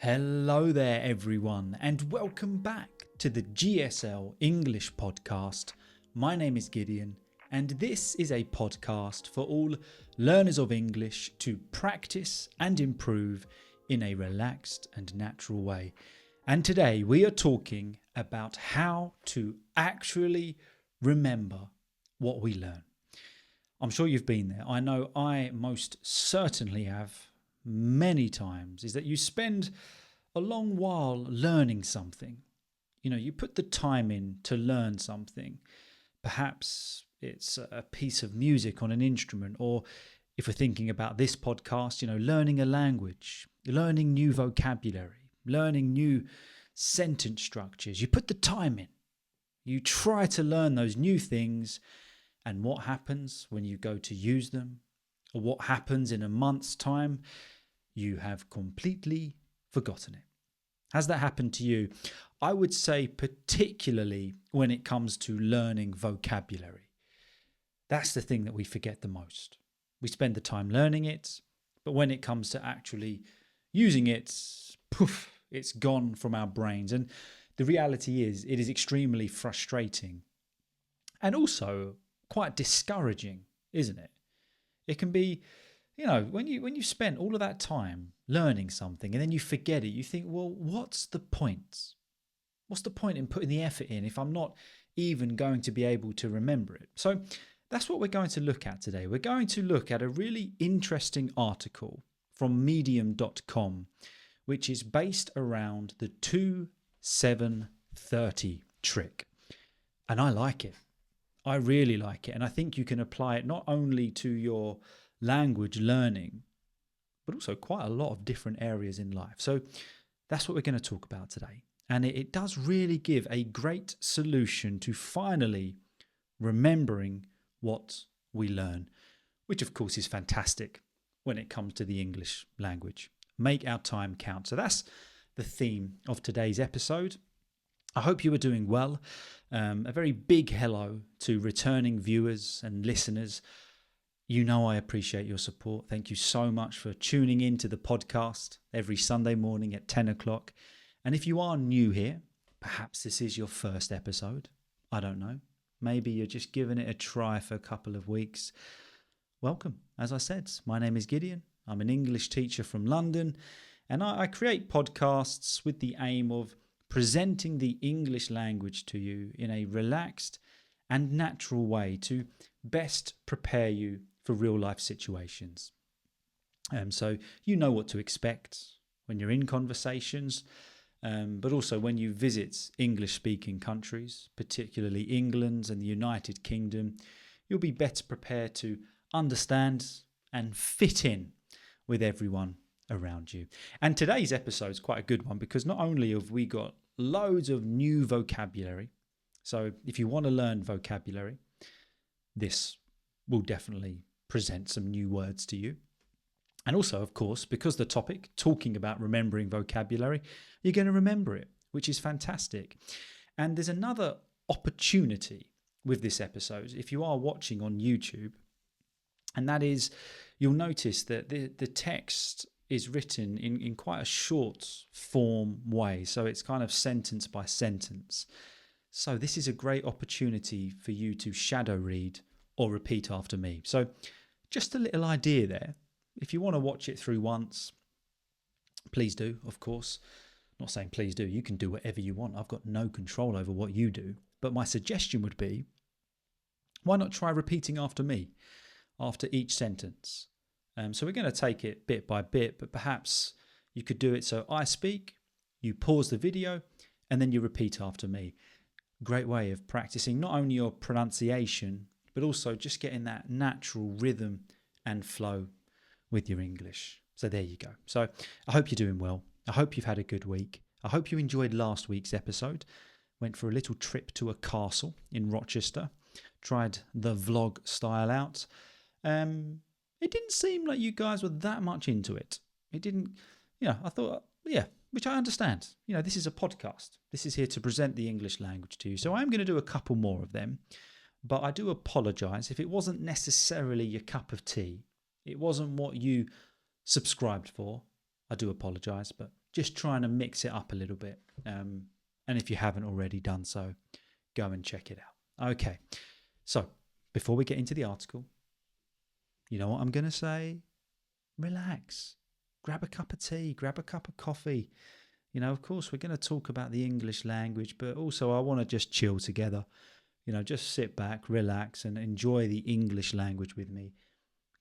Hello there, everyone, and welcome back to the GSL-English Podcast. My name is Gideon, and this is a podcast for all learners of English to practice and improve in a relaxed and natural way. And today we are talking about how to actually remember what we learn. I'm sure you've been there. I know I most certainly have many times, is that you spend a long while learning something. You put the time in to learn something. Perhaps it's a piece of music on an instrument, or if we're thinking about this podcast, learning a language, learning new vocabulary, learning new sentence structures. You put the time in. You try to learn those new things, and what happens when you go to use them, or what happens in a month's time? You have completely forgotten it. Has that happened to you? I would say particularly when it comes to learning vocabulary. That's the thing that we forget the most. We spend the time learning it, but when it comes to actually using it, poof, it's gone from our brains. And the reality is, it is extremely frustrating and also quite discouraging, isn't it? It can be, when you spend all of that time learning something and then you forget it, you think, well, what's the point? What's the point in putting the effort in if I'm not even going to be able to remember it? So that's what we're going to look at today. We're going to look at a really interesting article from medium.com, which is based around the 2-7-30 trick. And I like it. I really like it. And I think you can apply it not only to your language learning, but also quite a lot of different areas in life. So that's what we're going to talk about today. And it does really give a great solution to finally remembering what we learn, which of course is fantastic when it comes to the English language. Make our time count. So that's the theme of today's episode. I hope you are doing well. A very big hello to returning viewers and listeners. I appreciate your support. Thank you so much for tuning in to the podcast every Sunday morning at 10 o'clock. And if you are new here, perhaps this is your first episode. I don't know. Maybe you're just giving it a try for a couple of weeks. Welcome. As I said, my name is Gideon. I'm an English teacher from London, and I create podcasts with the aim of presenting the English language to you in a relaxed and natural way to best prepare you for real life situations. So you know what to expect when you're in conversations, but also when you visit English speaking countries, particularly England and the United Kingdom, you'll be better prepared to understand and fit in with everyone around you. And today's episode is quite a good one because not only have we got loads of new vocabulary, so if you want to learn vocabulary, this will definitely present some new words to you. And also, of course, because the topic, talking about remembering vocabulary, you're going to remember it, which is fantastic. And there's another opportunity with this episode, if you are watching on YouTube, and that is, you'll notice that the text is written in quite a short form way. So it's kind of sentence by sentence. So this is a great opportunity for you to shadow read or repeat after me. So just a little idea there. If you want to watch it through once, please do, of course. Not saying please do. You can do whatever you want. I've got no control over what you do. But my suggestion would be, why not try repeating after me after each sentence? So we're going to take it bit by bit, but perhaps you could do it so I speak, you pause the video, and then you repeat after me. Great way of practicing not only your pronunciation, but also just getting that natural rhythm and flow with your English. So there you go. So I hope you're doing well. I hope you've had a good week. I hope you enjoyed last week's episode. Went for a little trip to a castle in Rochester. Tried the vlog style out. It didn't seem like you guys were that much into it. It didn't, I thought, which I understand. This is a podcast. This is here to present the English language to you. So I'm going to do a couple more of them. But I do apologise if it wasn't necessarily your cup of tea. It wasn't what you subscribed for. I do apologise, but just trying to mix it up a little bit. And if you haven't already done so, go and check it out. Okay, so before we get into the article, you know what I'm going to say? Relax. Grab a cup of tea, grab a cup of coffee. You know, of course, we're going to talk about the English language, but also I want to just chill together. You know, just sit back, relax, and enjoy the English language with me.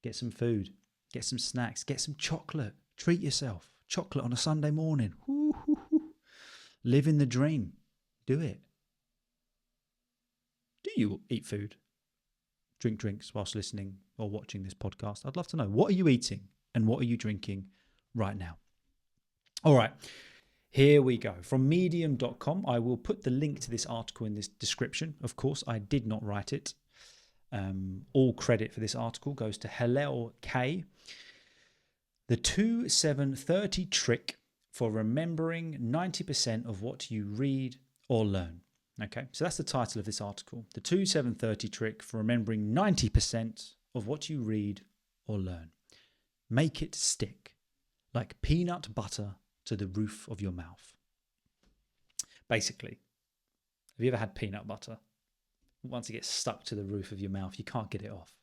Get some food, get some snacks, get some chocolate. Treat yourself. Chocolate on a Sunday morning. Woo, hoo, hoo. Living the dream. Do it. Do you eat food? Drink drinks whilst listening or watching this podcast? I'd love to know. What are you eating and what are you drinking right now? All right. Here we go. From medium.com, I will put the link to this article in this description. Of course, I did not write it. All credit for this article goes to Hillel K. The 2-7-30 trick for remembering 90% of what you read or learn. Okay, so that's the title of this article. The 2-7-30 trick for remembering 90% of what you read or learn. Make it stick like peanut butter to the roof of your mouth. Basically, have you ever had peanut butter? Once it gets stuck to the roof of your mouth, you can't get it off.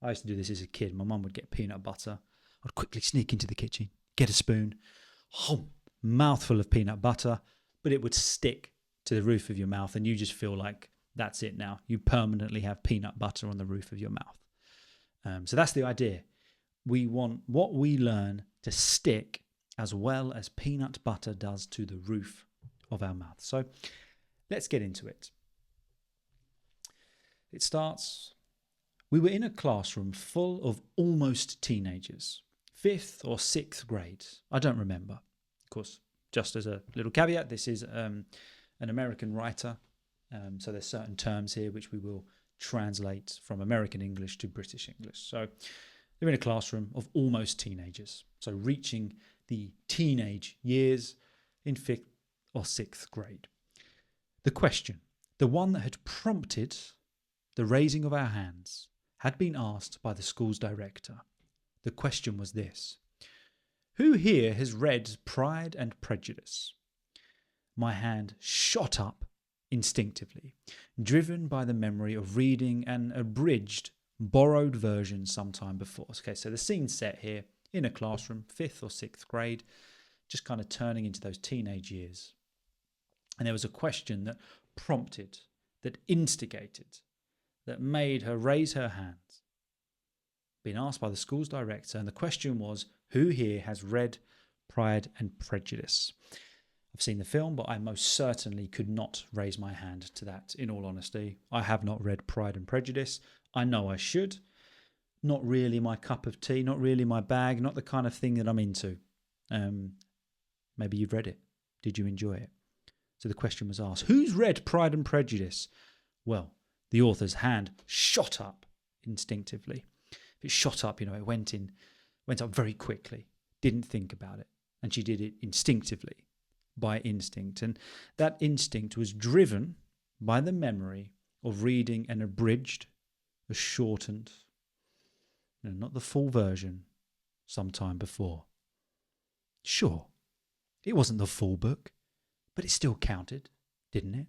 I used to do this as a kid. My mum would get peanut butter. I'd quickly sneak into the kitchen, get a spoon, mouthful of peanut butter, but it would stick to the roof of your mouth and you just feel like that's it now. You permanently have peanut butter on the roof of your mouth. So that's the idea. We want what we learn to stick as well as peanut butter does to the roof of our mouth. So let's get into it. It starts, we were in a classroom full of almost teenagers, 5th or 6th grade. I don't remember. Of course, just as a little caveat, this is an American writer. So there's certain terms here which we will translate from American English to British English. So they're in a classroom of almost teenagers. So reaching the teenage years in 5th or 6th grade. The question, the one that had prompted the raising of our hands, had been asked by the school's director. The question was this: who here has read Pride and Prejudice? My hand shot up instinctively, driven by the memory of reading an abridged, borrowed version sometime before. Okay, so the scene's set here in a classroom, 5th or 6th grade, just kind of turning into those teenage years. And there was a question that prompted, that instigated, that made her raise her hands. Been asked by the school's director, and the question was, who here has read Pride and Prejudice? I've seen the film, but I most certainly could not raise my hand to that, in all honesty. I have not read Pride and Prejudice. I know I should. Not really my cup of tea, not really my bag, not the kind of thing that I'm into. Maybe you've read it. Did you enjoy it? So the question was asked, who's read Pride and Prejudice? Well, the author's hand shot up instinctively. If it shot up, it went up very quickly. Didn't think about it. And she did it instinctively, by instinct. And that instinct was driven by the memory of reading an abridged, a shortened, not the full version, sometime before. Sure, it wasn't the full book, but it still counted, didn't it?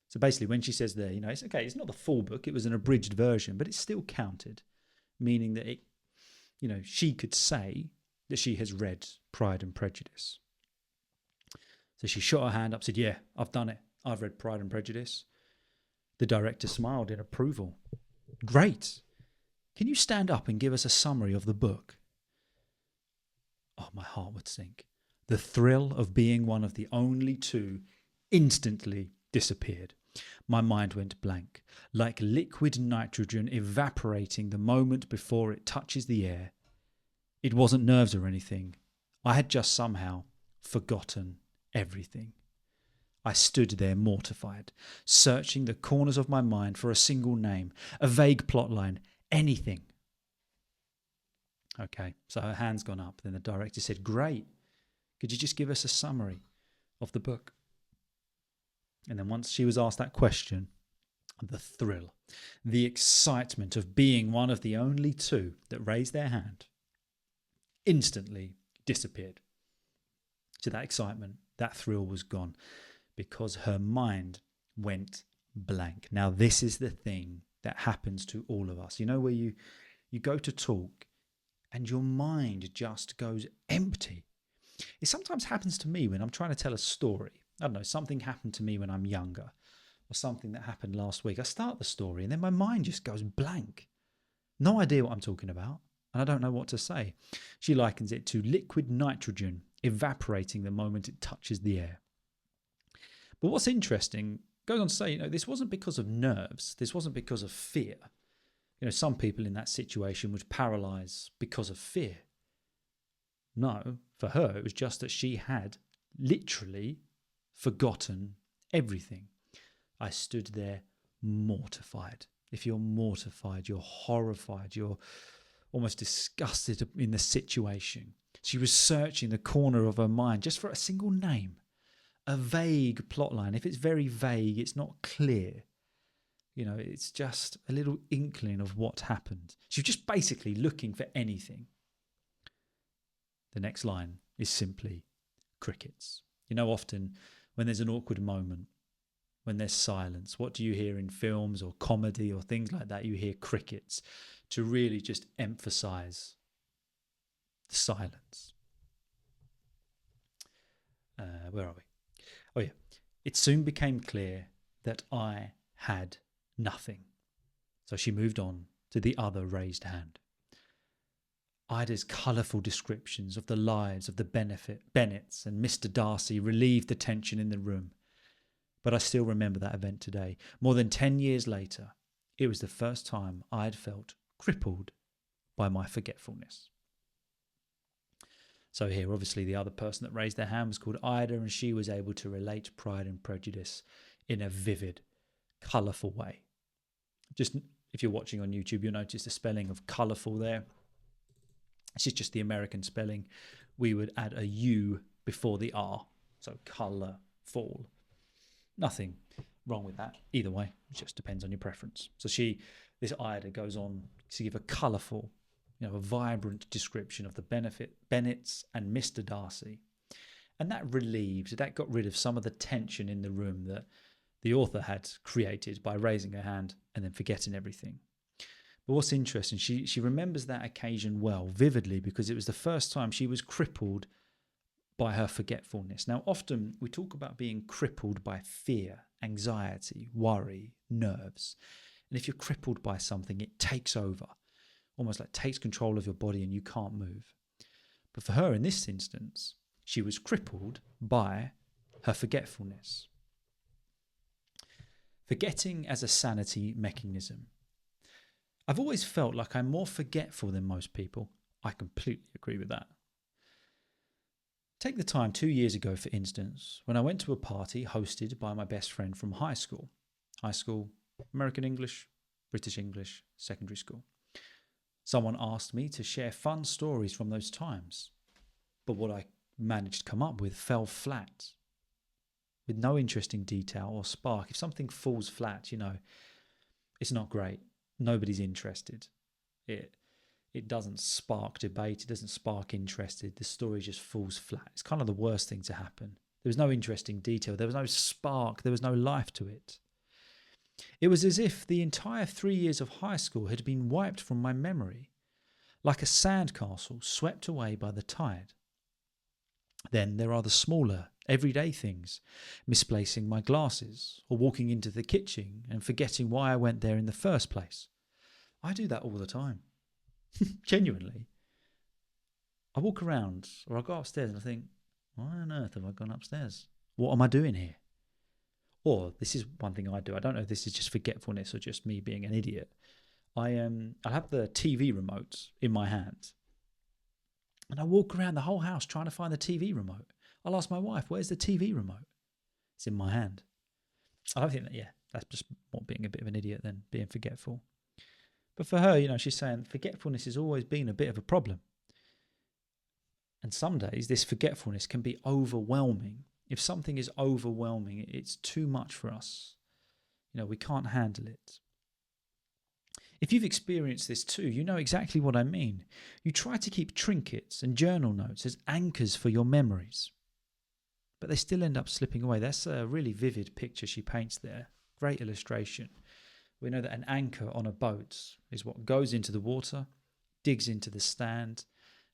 So basically when she says there, it's okay, it's not the full book, it was an abridged version, but it still counted, meaning that she could say that she has read Pride and Prejudice. So she shot her hand up, said, yeah, I've done it. I've read Pride and Prejudice. The director smiled in approval. Great. Can you stand up and give us a summary of the book? Oh, my heart would sink. The thrill of being one of the only two instantly disappeared. My mind went blank, like liquid nitrogen evaporating the moment before it touches the air. It wasn't nerves or anything. I had just somehow forgotten everything. I stood there mortified, searching the corners of my mind for a single name, a vague plotline, anything. Okay, so her hand's gone up. Then the director said, great. Could you just give us a summary of the book? And then once she was asked that question, the thrill, the excitement of being one of the only two that raised their hand instantly disappeared. to that excitement, that thrill was gone because her mind went blank. Now, this is the thing that happens to all of us. You know, where you go to talk and your mind just goes empty. It sometimes happens to me when I'm trying to tell a story. I don't know, something happened to me when I'm younger or something that happened last week. I start the story and then my mind just goes blank. No idea what I'm talking about, and I don't know what to say. She likens it to liquid nitrogen evaporating the moment it touches the air. But what's interesting, goes on to say, this wasn't because of nerves. This wasn't because of fear. Some people in that situation would paralyze because of fear. No, for her, it was just that she had literally forgotten everything. I stood there mortified. If you're mortified, you're horrified, you're almost disgusted in the situation. She was searching the corner of her mind just for a single name, a vague plotline. If it's very vague, it's not clear. It's just a little inkling of what happened. She was just basically looking for anything. The next line is simply crickets. Often when there's an awkward moment, when there's silence, what do you hear in films or comedy or things like that? You hear crickets to really just emphasize the silence. Where are we? Oh yeah. It soon became clear that I had nothing. So she moved on to the other raised hand. Ida's colourful descriptions of the lives of the Bennets and Mr. Darcy relieved the tension in the room. But I still remember that event today. More than 10 years later, it was the first time I had felt crippled by my forgetfulness. So here, obviously, the other person that raised their hand was called Ida, and she was able to relate Pride and Prejudice in a vivid, colourful way. Just if you're watching on YouTube, you'll notice the spelling of colourful there. This is just the American spelling. We would add a U before the R, so colourful. Nothing wrong with that. Either way, it just depends on your preference. So this Ida goes on to give a colourful, a vibrant description of the Bennets and Mr. Darcy. And that got rid of some of the tension in the room that the author had created by raising her hand and then forgetting everything. But what's interesting, she remembers that occasion well, vividly, because it was the first time she was crippled by her forgetfulness. Now, often we talk about being crippled by fear, anxiety, worry, nerves. And if you're crippled by something, it takes over, almost like takes control of your body and you can't move. But for her, in this instance, she was crippled by her forgetfulness. Forgetting as a sanity mechanism. I've always felt like I'm more forgetful than most people. I completely agree with that. Take the time 2 years ago, for instance, when I went to a party hosted by my best friend from high school. High school, American English, British English, secondary school. Someone asked me to share fun stories from those times, but what I managed to come up with fell flat, with no interesting detail or spark. If something falls flat, it's not great. Nobody's interested. It doesn't spark debate. It doesn't spark interest. The story just falls flat. It's kind of the worst thing to happen. There was no interesting detail. There was no spark. There was no life to it. It was as if the entire 3 years of high school had been wiped from my memory, like a sandcastle swept away by the tide. Then there are the smaller, everyday things, misplacing my glasses or walking into the kitchen and forgetting why I went there in the first place. I do that all the time. Genuinely. I walk around or I go upstairs and I think, why on earth have I gone upstairs? What am I doing here? Or this is one thing I do. I don't know if this is just forgetfulness or just me being an idiot. I have the TV remote in my hand. And I walk around the whole house trying to find the TV remote. I'll ask my wife, where's the TV remote? It's in my hand. I don't think that's just more being a bit of an idiot than being forgetful. But for her, she's saying forgetfulness has always been a bit of a problem. And some days this forgetfulness can be overwhelming. If something is overwhelming, it's too much for us. We can't handle it. If you've experienced this too, you know exactly what I mean. You try to keep trinkets and journal notes as anchors for your memories. but they still end up slipping away. That's a really vivid picture she paints there. Great illustration. We know that an anchor on a boat is what goes into the water, digs into the stand,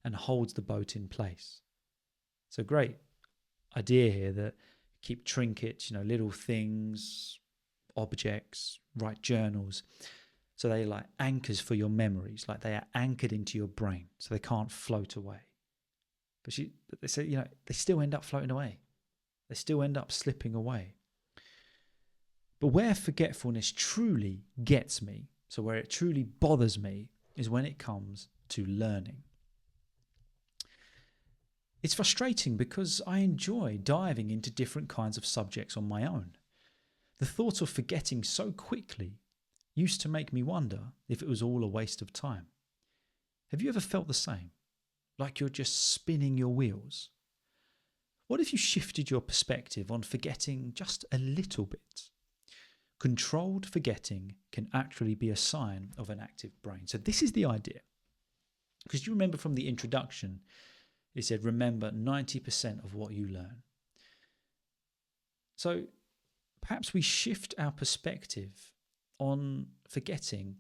and holds the boat in place. So great idea here that keep trinkets, little things, objects, write journals. So they like anchors for your memories, like they are anchored into your brain, so they can't float away. But they say, they still end up floating away. They still end up slipping away. But where forgetfulness truly gets me, so where it truly bothers me, is when it comes to learning. It's frustrating because I enjoy diving into different kinds of subjects on my own. The thought of forgetting so quickly used to make me wonder if it was all a waste of time. Have you ever felt the same? Like you're just spinning your wheels? What if you shifted your perspective on forgetting just a little bit? Controlled forgetting can actually be a sign of an active brain. So this is the idea. Because you remember from the introduction, it said, remember 90% of what you learn. So perhaps we shift our perspective on forgetting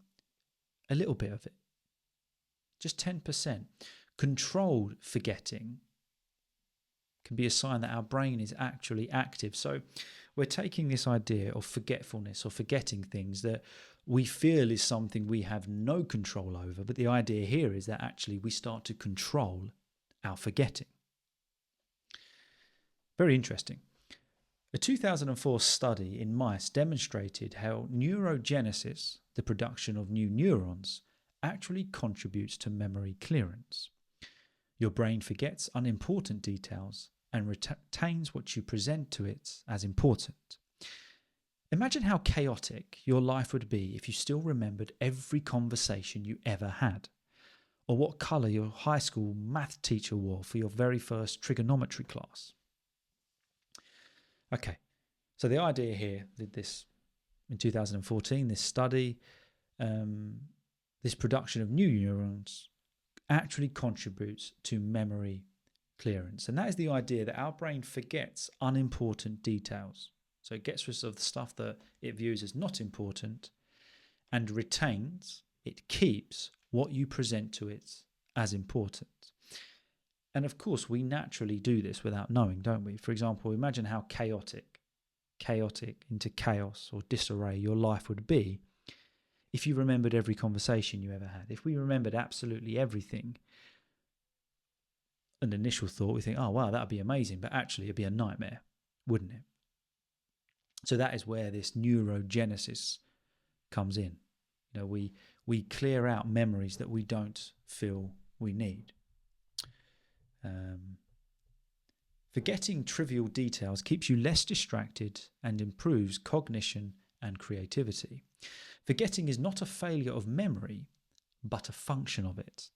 a little bit of it. Just 10%. Controlled forgetting can be a sign that our brain is actually active. So we're taking this idea of forgetfulness or forgetting things that we feel is something we have no control over. But the idea here is that actually we start to control our forgetting. Very interesting. A 2004 study in mice demonstrated how neurogenesis, the production of new neurons, actually contributes to memory clearance. Your brain forgets unimportant details and retains what you present to it as important. Imagine how chaotic your life would be if you still remembered every conversation you ever had, or what colour your high school math teacher wore for your very first trigonometry class. Okay, so the idea here, did this in 2014, this study, this production of new neurons actually contributes to memory clearance. And that is the idea that our brain forgets unimportant details. So it gets rid of the stuff that it views as not important and retains, it keeps what you present to it as important. And of course, we naturally do this without knowing, don't we? For example, imagine how chaotic into chaos or disarray your life would be if you remembered every conversation you ever had. If we remembered absolutely everything, an initial thought, we think, oh, wow, that would be amazing. But actually, it'd be a nightmare, wouldn't it? So that is where this neurogenesis comes in. We clear out memories that we don't feel we need. Forgetting trivial details keeps you less distracted and improves cognition and creativity. Forgetting is not a failure of memory, but a function of it.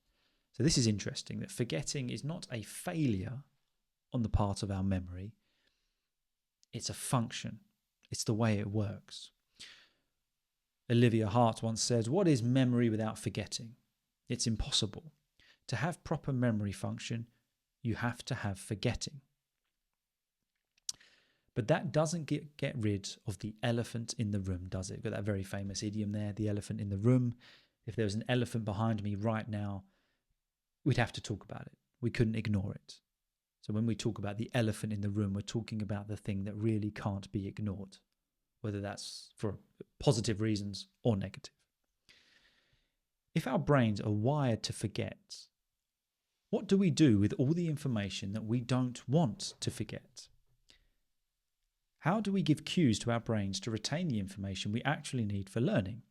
So this is interesting, that forgetting is not a failure on the part of our memory. It's a function. It's the way it works. Olivia Hart once said, "What is memory without forgetting? It's impossible. To have proper memory function, you have to have forgetting." But that doesn't get rid of the elephant in the room, does it? Got that very famous idiom there, the elephant in the room. If there was an elephant behind me right now, we'd have to talk about it. We couldn't ignore it. So when we talk about the elephant in the room, we're talking about the thing that really can't be ignored, whether that's for positive reasons or negative. If our brains are wired to forget, what do we do with all the information that we don't want to forget? How do we give cues to our brains to retain the information we actually need for learning?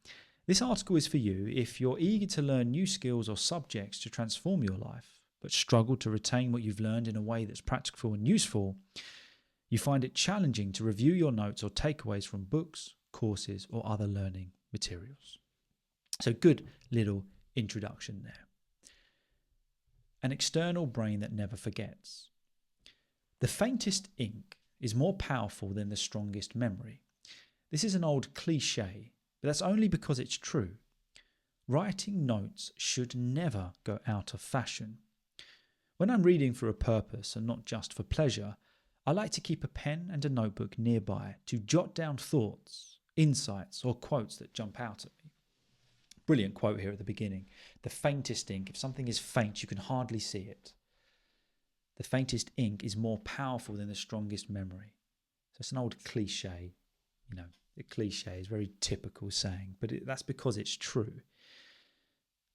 This article is for you if you're eager to learn new skills or subjects to transform your life, but struggle to retain what you've learned in a way that's practical and useful. You find it challenging to review your notes or takeaways from books, courses, or other learning materials. So good little introduction there. An external brain that never forgets. The faintest ink is more powerful than the strongest memory. This is an old cliche, but that's only because it's true. Writing notes should never go out of fashion. When I'm reading for a purpose and not just for pleasure, I like to keep a pen and a notebook nearby to jot down thoughts, insights, or quotes that jump out at me. Brilliant quote here at the beginning. The faintest ink, if something is faint, you can hardly see it. The faintest ink is more powerful than the strongest memory. So it's an old cliche, the cliche is a very typical saying, but that's because it's true.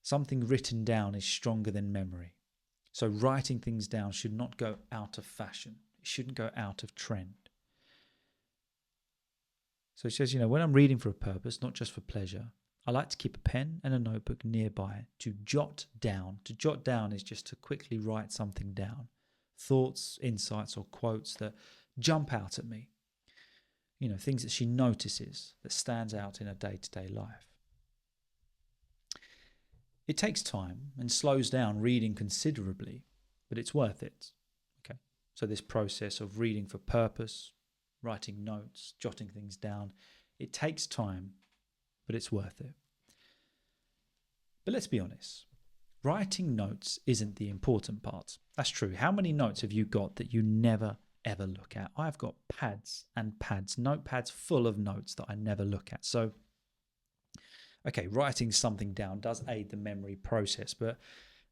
Something written down is stronger than memory. So writing things down should not go out of fashion. It shouldn't go out of trend. So it says, when I'm reading for a purpose, not just for pleasure, I like to keep a pen and a notebook nearby to jot down. To jot down is just to quickly write something down. Thoughts, insights, or quotes that jump out at me. Things that she notices that stands out in her day-to-day life. It takes time and slows down reading considerably, but it's worth it. Okay. So this process of reading for purpose, writing notes, jotting things down, it takes time, but it's worth it. But let's be honest, writing notes isn't the important part. That's true. How many notes have you got that you never ever look at? I've got pads and pads, notepads full of notes that I never look at. So, okay, writing something down does aid the memory process, but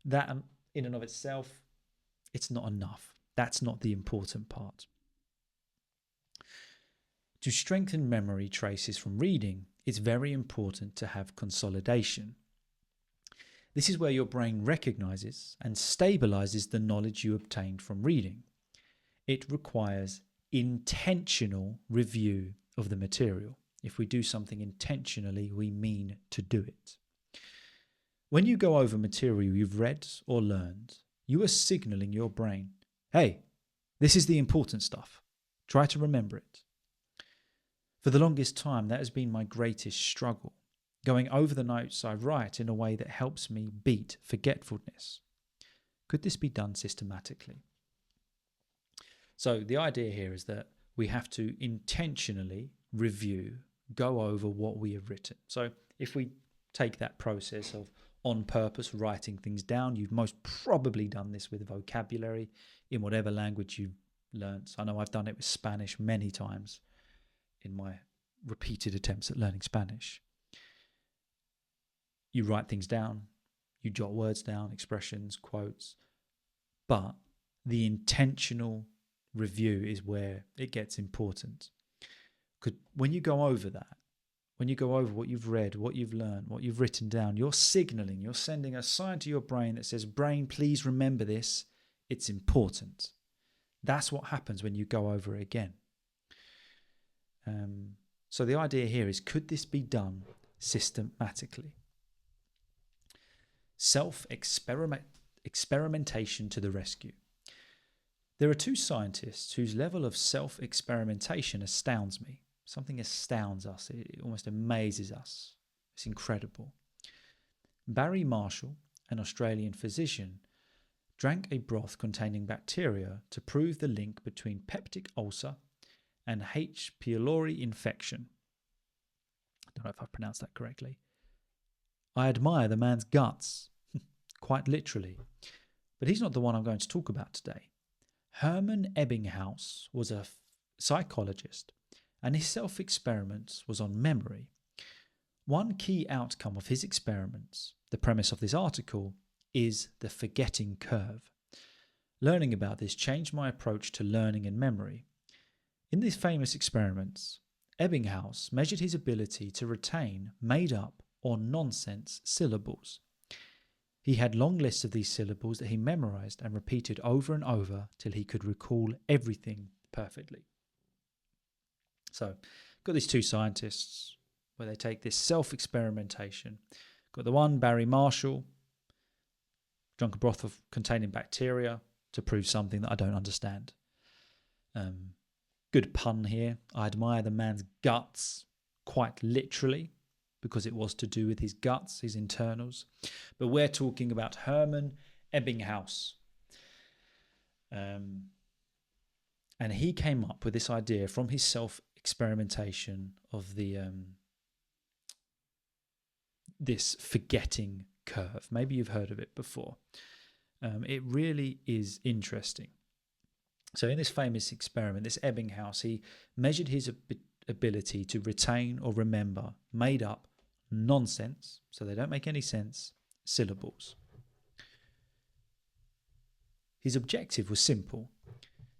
that in and of itself, it's not enough. That's not the important part. To strengthen memory traces from reading, it's very important to have consolidation. This is where your brain recognizes and stabilizes the knowledge you obtained from reading. It requires intentional review of the material. If we do something intentionally, we mean to do it. When you go over material you've read or learned, you are signaling your brain, hey, this is the important stuff. Try to remember it. For the longest time, that has been my greatest struggle, going over the notes I write in a way that helps me beat forgetfulness. Could this be done systematically? So the idea here is that we have to intentionally review, go over what we have written. So if we take that process of on purpose writing things down, you've most probably done this with vocabulary in whatever language you've learnt. I know I've done it with Spanish many times in my repeated attempts at learning Spanish. You write things down, you jot words down, expressions, quotes, but the intentional review is where it gets important. Because when you go over that, when you go over what you've read, what you've learned, what you've written down, you're signaling, you're sending a sign to your brain that says, brain, please remember this. It's important. That's what happens when you go over it again. So the idea here is, could this be done systematically? Self-experimentation to the rescue. There are two scientists whose level of self-experimentation astounds me. Something astounds us. It almost amazes us. It's incredible. Barry Marshall, an Australian physician, drank a broth containing bacteria to prove the link between peptic ulcer and H. pylori infection. I don't know if I've pronounced that correctly. I admire the man's guts, quite literally. But he's not the one I'm going to talk about today. Hermann Ebbinghaus was a psychologist, and his self-experiments was on memory. One key outcome of his experiments, the premise of this article, is the forgetting curve. Learning about this changed my approach to learning and memory. In these famous experiments, Ebbinghaus measured his ability to retain made-up or nonsense syllables. He had long lists of these syllables that he memorized and repeated over and over till he could recall everything perfectly. So, got these two scientists where they take this self-experimentation. Got the one, Barry Marshall, drunk a broth containing bacteria to prove something that I don't understand. Good pun here. I admire the man's guts, quite literally, because it was to do with his guts, his internals. But we're talking about Hermann Ebbinghaus. And he came up with this idea from his self-experimentation of the this forgetting curve. Maybe you've heard of it before. It really is interesting. So in this famous experiment, this Ebbinghaus, he measured his ability to retain or remember made up nonsense, so they don't make any sense, syllables. His objective was simple: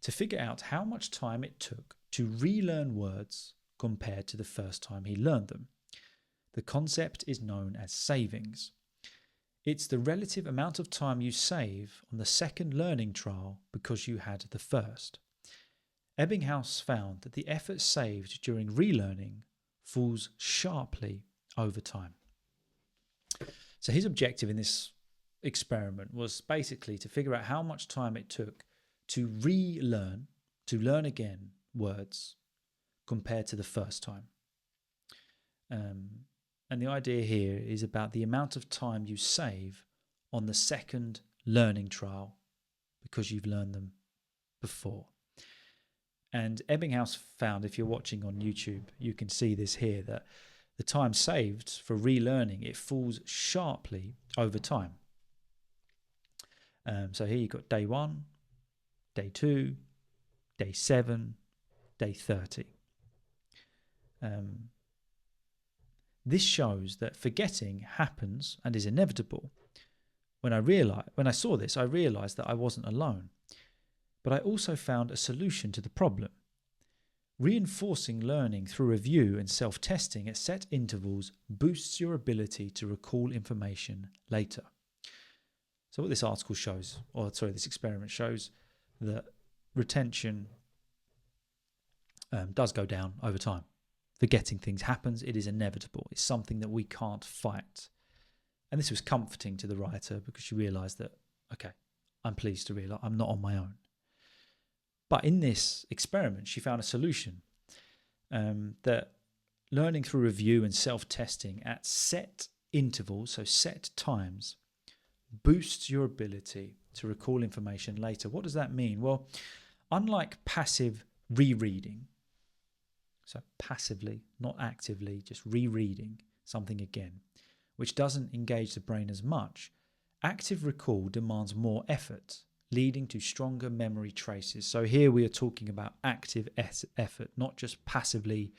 to figure out how much time it took to relearn words compared to the first time he learned them. The concept is known as savings. It's the relative amount of time you save on the second learning trial because you had the first. Ebbinghaus found that the effort saved during relearning falls sharply over time. So his objective in this experiment was basically to figure out how much time it took to relearn, to learn again words compared to the first time. And the idea here is about the amount of time you save on the second learning trial because you've learned them before. And Ebbinghaus found, if you're watching on YouTube, you can see this here, that the time saved for relearning, it falls sharply over time. So here you've got day 1, day 2, day 7, day 30. This shows that forgetting happens and is inevitable. When I saw this, I realized that I wasn't alone. But I also found a solution to the problem. Reinforcing learning through review and self-testing at set intervals boosts your ability to recall information later. So what this article shows, this experiment shows, that retention does go down over time. Forgetting things happens. It is inevitable. It's something that we can't fight. And this was comforting to the writer because she realised that, okay, I'm pleased to realise I'm not on my own. But in this experiment, she found a solution that learning through review and self-testing at set intervals, so set times, boosts your ability to recall information later. What does that mean? Well, unlike passive rereading, so passively, not actively, just rereading something again, which doesn't engage the brain as much, active recall demands more effort, leading to stronger memory traces. So here we are talking about active effort, not just passively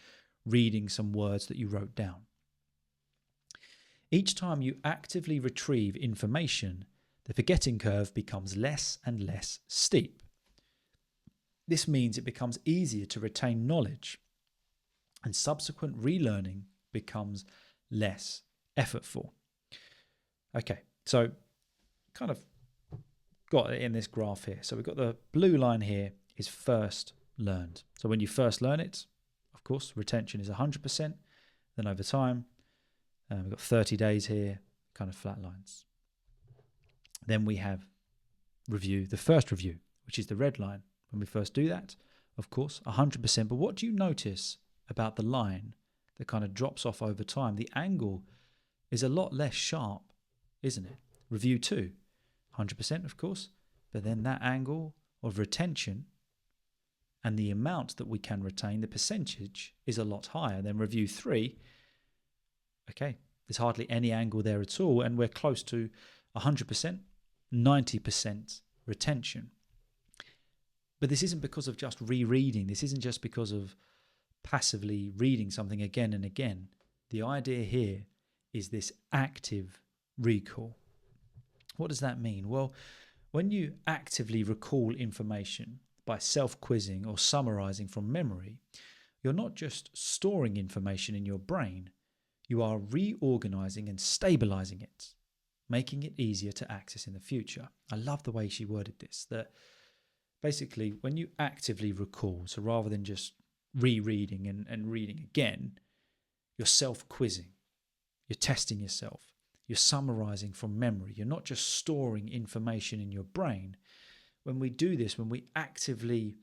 reading some words that you wrote down. Each time you actively retrieve information, the forgetting curve becomes less and less steep. This means it becomes easier to retain knowledge, and subsequent relearning becomes less effortful. Okay, so kind of got it in this graph here. So we've got the blue line here is first learned. So when you first learn it, of course, retention is 100%. Then over time, we've got 30 days here, kind of flat lines. Then we have review, the first review, which is the red line. When we first do that, of course, 100%. But what do you notice about the line that kind of drops off over time? The angle is a lot less sharp, isn't it? Review 2, 100%, of course, but then that angle of retention and the amount that we can retain, the percentage, is a lot higher. Then review 3, okay, there's hardly any angle there at all, and we're close to 100%, 90% retention. But this isn't because of just rereading. This isn't just because of passively reading something again and again. The idea here is this active recall. What does that mean? Well, when you actively recall information by self-quizzing or summarizing from memory, you're not just storing information in your brain, you are reorganizing and stabilizing it, making it easier to access in the future. I love the way she worded this, that basically when you actively recall, so rather than just rereading and reading again, you're self-quizzing, you're testing yourself, you're summarizing from memory, you're not just storing information in your brain. When we do this, when we actively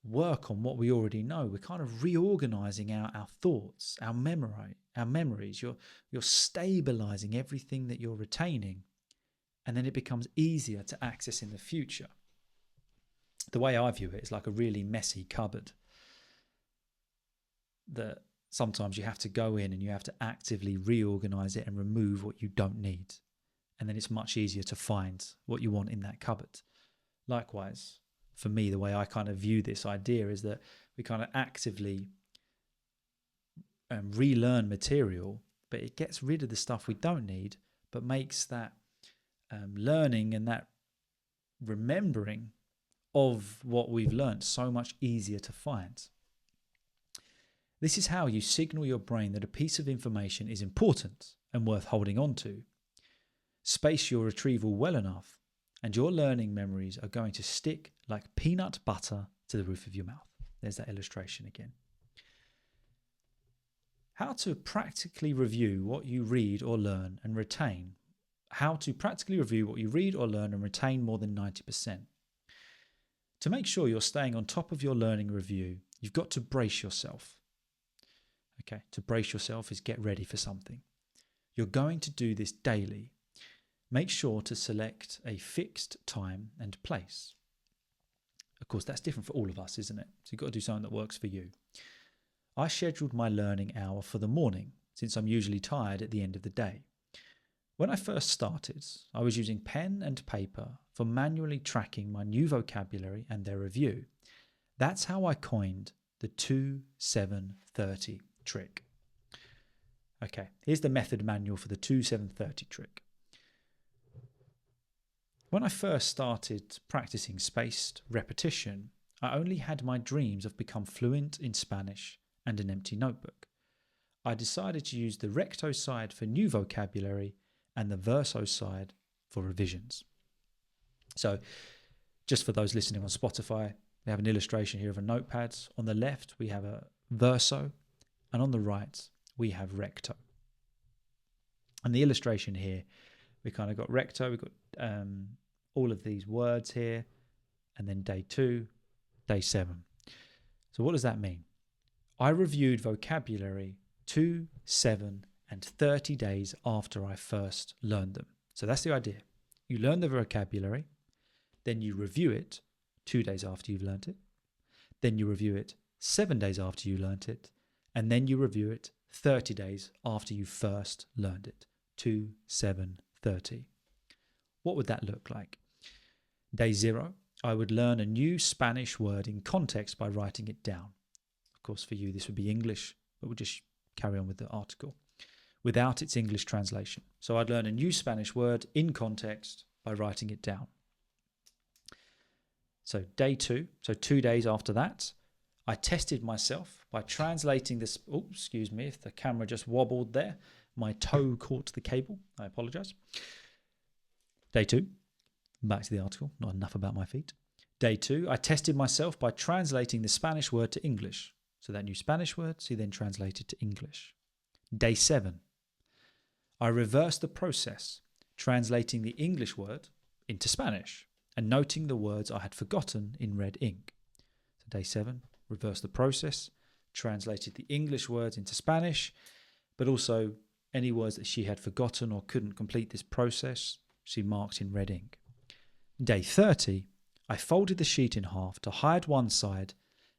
work on what we already know, we're kind of reorganizing our thoughts, our memories. You're stabilizing everything that you're retaining, and then it becomes easier to access in the future. The way I view it is like a really messy cupboard that sometimes you have to go in and you have to actively reorganize it and remove what you don't need. And then it's much easier to find what you want in that cupboard. Likewise, for me, the way I kind of view this idea is that we kind of actively relearn material, but it gets rid of the stuff we don't need, but makes that learning and that remembering of what we've learned so much easier to find. This is how you signal your brain that a piece of information is important and worth holding on to. Space your retrieval well enough, and your learning memories are going to stick like peanut butter to the roof of your mouth. There's that illustration again. How to practically review what you read or learn and retain. How to practically review what you read or learn and retain more than 90%. To make sure you're staying on top of your learning review, you've got to brace yourself. Okay, to brace yourself is get ready for something. You're going to do this daily. Make sure to select a fixed time and place. Of course, that's different for all of us, isn't it? So you've got to do something that works for you. I scheduled my learning hour for the morning, since I'm usually tired at the end of the day. When I first started, I was using pen and paper for manually tracking my new vocabulary and their review. That's how I coined the 2-7-30 trick. Okay, here's the method manual for the 2-7-30 trick. When I first started practicing spaced repetition, I only had my dreams of become fluent in Spanish and an empty notebook. I decided to use the recto side for new vocabulary and the verso side for revisions. So, just for those listening on Spotify, we have an illustration here of a notepad. On the left, we have a verso, and on the right, we have recto. And the illustration here, we kind of got recto, we've got all of these words here, and then day 2, day 7. So what does that mean? I reviewed vocabulary 2, 7, and 30 days after I first learned them. So that's the idea. You learn the vocabulary, then you review it 2 days after you've learnt it, then you review it 7 days after you learnt it, and then you review it 30 days after you first learned it. 2, 7, 30. What would that look like? Day 0, I would learn a new Spanish word in context by writing it down. Of course, for you, this would be English, but we'll just carry on with the article without its English translation. So I'd learn a new Spanish word in context by writing it down. So day 2, so 2 days after that, I tested myself by translating this. Oh, excuse me, if the camera just wobbled there. My toe caught the cable. I apologize. Day 2, back to the article, not enough about my feet. Day 2, I tested myself by translating the Spanish word to English. So that new Spanish word, so you then translate it to English. Day 7, I reversed the process, translating the English word into Spanish and noting the words I had forgotten in red ink. So day 7, reversed the process, translated the English words into Spanish, but also any words that she had forgotten or couldn't complete this process, she marked in red ink. Day 30, I folded the sheet in half to hide one side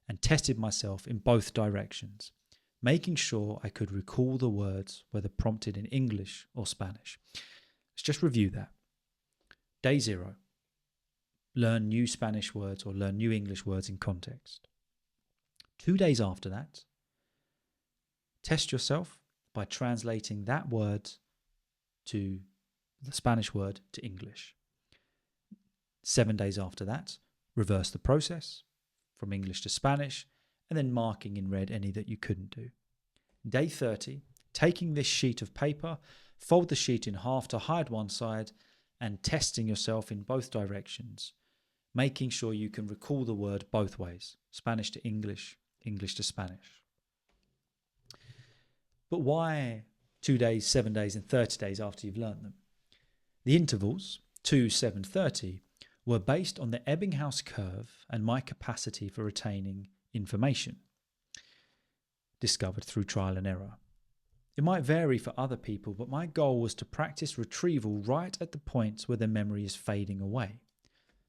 and tested myself in both directions, making sure I could recall the words whether prompted in English or Spanish. Let's just review that. Day 0, learn new Spanish words or learn new English words in context. 2 days after that, test yourself by translating that word to the Spanish word to English. 7 days after that, reverse the process from English to Spanish and then marking in red any that you couldn't do. Day 30, taking this sheet of paper, fold the sheet in half to hide one side and testing yourself in both directions, making sure you can recall the word both ways, Spanish to English, English to Spanish. But why 2 days, 7 days and 30 days after you've learned them? The intervals, 2, 7, 30, were based on the Ebbinghaus curve and my capacity for retaining information, discovered through trial and error. It might vary for other people, but my goal was to practice retrieval right at the points where the memory is fading away.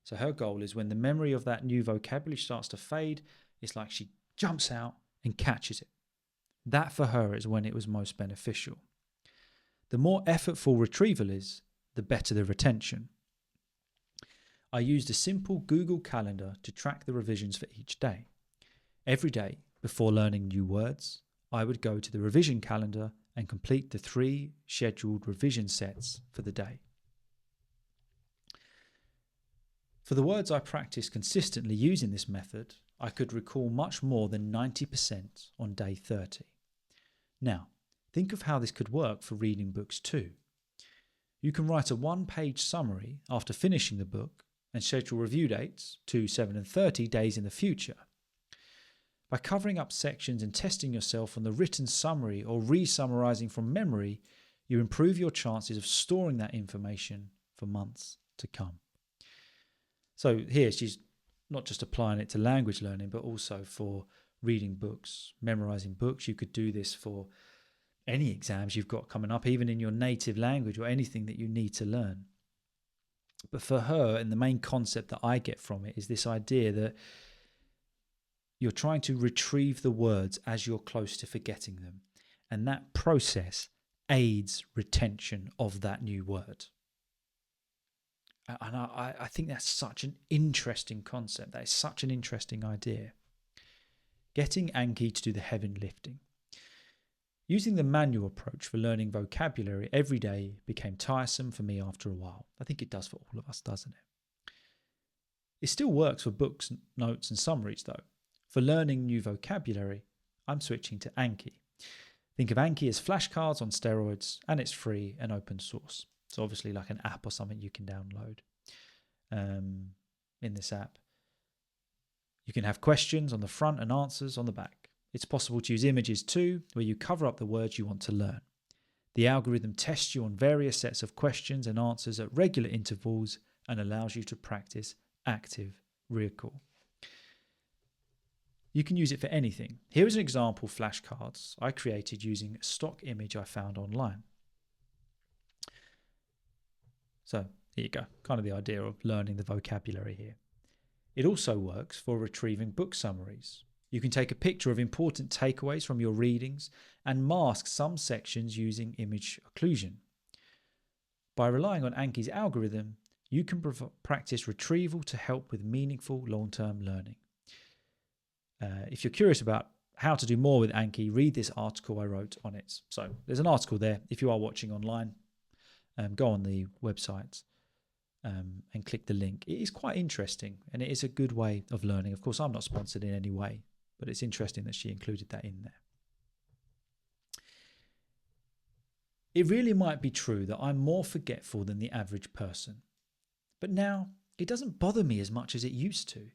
So her goal is when the memory of that new vocabulary starts to fade, it's like she jumps out and catches it. That for her is when it was most beneficial. The more effortful retrieval is, the better the retention. I used a simple Google Calendar to track the revisions for each day. Every day, before learning new words, I would go to the revision calendar and complete the 3 scheduled revision sets for the day. For the words I practiced consistently using this method, I could recall much more than 90% on day 30. Now, think of how this could work for reading books too. You can write a 1-page summary after finishing the book and schedule review dates 2, 7 and 30 days in the future. By covering up sections and testing yourself on the written summary or re-summarizing from memory, you improve your chances of storing that information for months to come. So here she's not just applying it to language learning, but also for reading books, memorizing books. You could do this for any exams you've got coming up, even in your native language or anything that you need to learn. But for her, and the main concept that I get from it is this idea that you're trying to retrieve the words as you're close to forgetting them. And that process aids retention of that new word. And I think that's such an interesting concept. That is such an interesting idea. Getting Anki to do the heavy lifting. Using the manual approach for learning vocabulary every day became tiresome for me after a while. I think it does for all of us, doesn't it? It still works for books, notes and summaries though. For learning new vocabulary, I'm switching to Anki. Think of Anki as flashcards on steroids, and it's free and open source. It's obviously like an app or something you can download. In this app, you can have questions on the front and answers on the back. It's possible to use images too, where you cover up the words you want to learn. The algorithm tests you on various sets of questions and answers at regular intervals and allows you to practice active recall. You can use it for anything. Here is an example of flashcards I created using a stock image I found online. So here you go, kind of the idea of learning the vocabulary here. It also works for retrieving book summaries. You can take a picture of important takeaways from your readings and mask some sections using image occlusion. By relying on Anki's algorithm, you can practice retrieval to help with meaningful long-term learning. If you're curious about how to do more with Anki, read this article I wrote on it. So there's an article there. If you are watching online, go on the website and click the link. It is quite interesting and it is a good way of learning. Of course, I'm not sponsored in any way, but it's interesting that she included that in there. It really might be true that I'm more forgetful than the average person. But now, it doesn't bother me as much as it used to.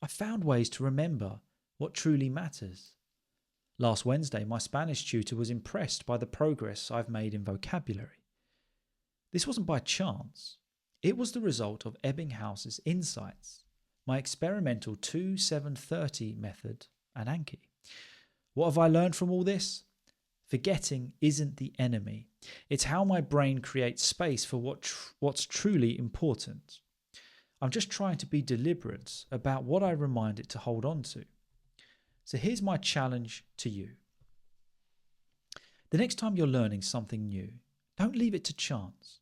I found ways to remember what truly matters. Last Wednesday, my Spanish tutor was impressed by the progress I've made in vocabulary. This wasn't by chance. It was the result of Ebbinghaus's insights, my experimental 2-7-30 method, and Anki. What have I learned from all this? Forgetting isn't the enemy. It's how my brain creates space for what's truly important. I'm just trying to be deliberate about what I remind it to hold on to. So here's my challenge to you. The next time you're learning something new, don't leave it to chance.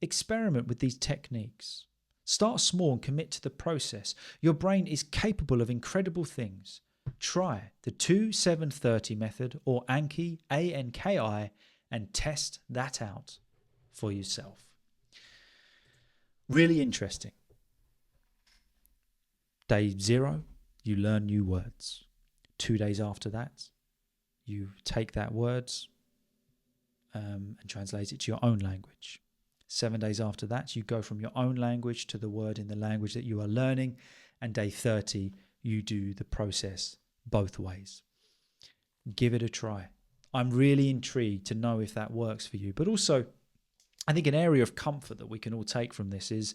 Experiment with these techniques. Start small and commit to the process. Your brain is capable of incredible things. Try the 2-7-30 method or Anki, A-N-K-I, and test that out for yourself. Really interesting. Day 0, you learn new words. 2 days after that, you take that words and translate it to your own language. 7 days after that, you go from your own language to the word in the language that you are learning. And day 30, you do the process both ways. Give it a try. I'm really intrigued to know if that works for you. But also, I think an area of comfort that we can all take from this is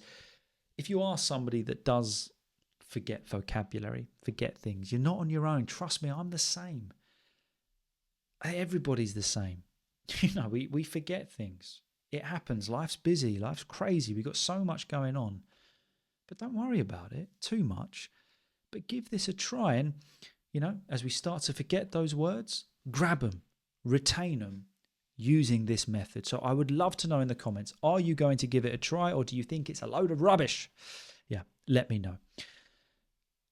if you are somebody that does forget vocabulary, forget things, you're not on your own. Trust me, I'm the same. Everybody's the same. We forget things. It happens. Life's busy. Life's crazy. We've got so much going on. But don't worry about it too much. But give this a try. And, as we start to forget those words, grab them, retain them using this method. So I would love to know in the comments, are you going to give it a try or do you think it's a load of rubbish? let me know.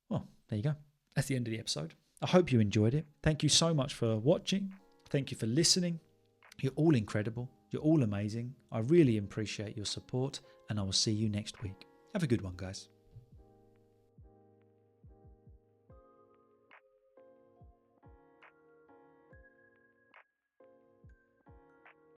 Well, there you go. That's the end of the episode. I hope you enjoyed it. Thank you so much for watching. Thank you for listening. You're all incredible. You're all amazing. I really appreciate your support, and I will see you next week. Have a good one, guys.